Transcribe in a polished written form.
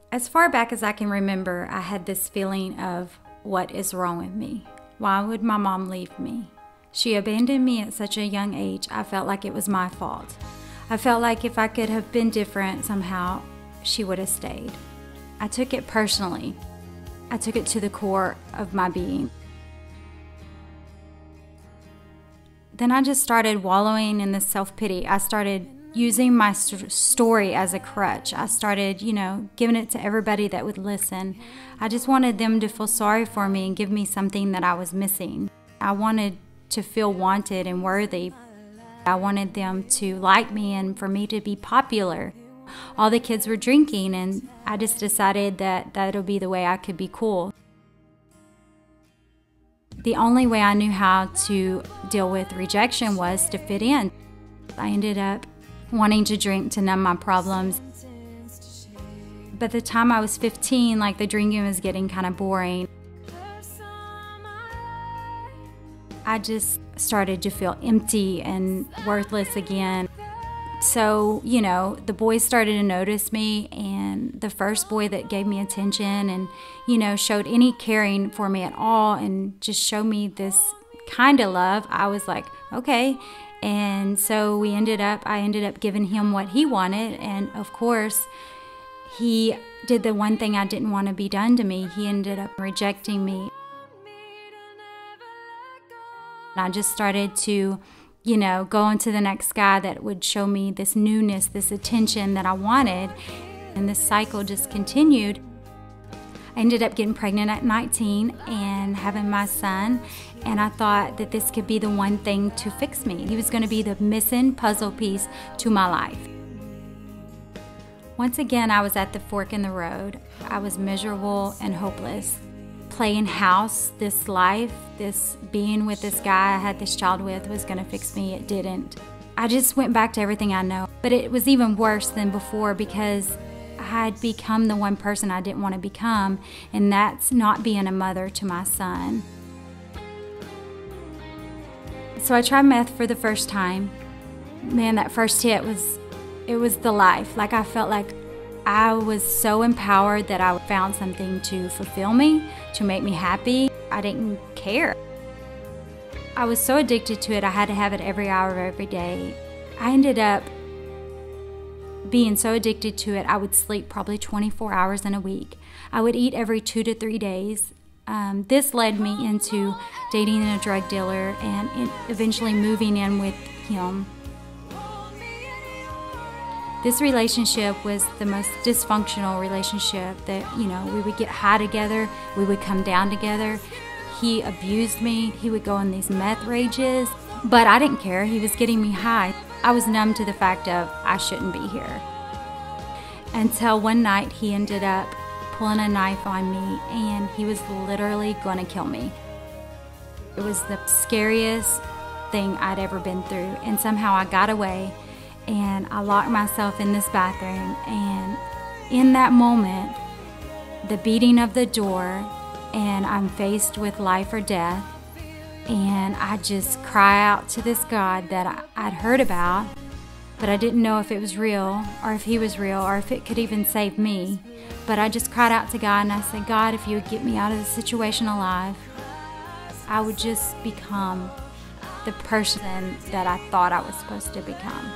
As far back as I can remember, I had this feeling of, what is wrong with me? Why would my mom leave me? She abandoned me at such a young age. I felt like it was my fault. I felt like if I could have been different somehow, she would have stayed. I took it personally. I took it to the core of my being. Then I just started wallowing in this self-pity. I started using my story as a crutch. I started, giving it to everybody that would listen. I just wanted them to feel sorry for me and give me something that I was missing. I wanted to feel wanted and worthy. I wanted them to like me and for me to be popular. All the kids were drinking, and I just decided that that'll be the way I could be cool. The only way I knew how to deal with rejection was to fit in. I ended up wanting to drink to numb my problems. By the time I was 15, the drinking was getting kind of boring. I just started to feel empty and worthless again. So, the boys started to notice me, and the first boy that gave me attention and, showed any caring for me at all and just showed me this kind of love, I was like, okay. And so I ended up giving him what he wanted, and of course, he did the one thing I didn't want to be done to me. He ended up rejecting me. And I just started to go on to the next guy that would show me this newness, this attention that I wanted. And this cycle just continued. I ended up getting pregnant at 19 and having my son. And I thought that this could be the one thing to fix me. He was going to be the missing puzzle piece to my life. Once again, I was at the fork in the road. I was miserable and hopeless. Playing house, this life, this being with this guy I had this child with was going to fix me. It didn't. I just went back to everything I know. But it was even worse than before because I had become the one person I didn't want to become, and that's not being a mother to my son. So I tried meth for the first time. Man, that first hit was the life. I felt like I was so empowered that I found something to fulfill me, to make me happy. I didn't care. I was so addicted to it, I had to have it every hour of every day. I ended up being so addicted to it, I would sleep probably 24 hours in a week. I would eat every 2 to 3 days. This led me into dating a drug dealer and eventually moving in with him. This relationship was the most dysfunctional relationship that, we would get high together, we would come down together. He abused me, he would go on these meth rages, but I didn't care, he was getting me high. I was numb to the fact of I shouldn't be here. Until one night he ended up pulling a knife on me and he was literally going to kill me. It was the scariest thing I'd ever been through, and somehow I got away. And I locked myself in this bathroom, and in that moment, the beating of the door, and I'm faced with life or death, and I just cry out to this God that I'd heard about, but I didn't know if it was real, or if he was real, or if it could even save me. But I just cried out to God, and I said, God, if you would get me out of this situation alive, I would just become the person that I thought I was supposed to become.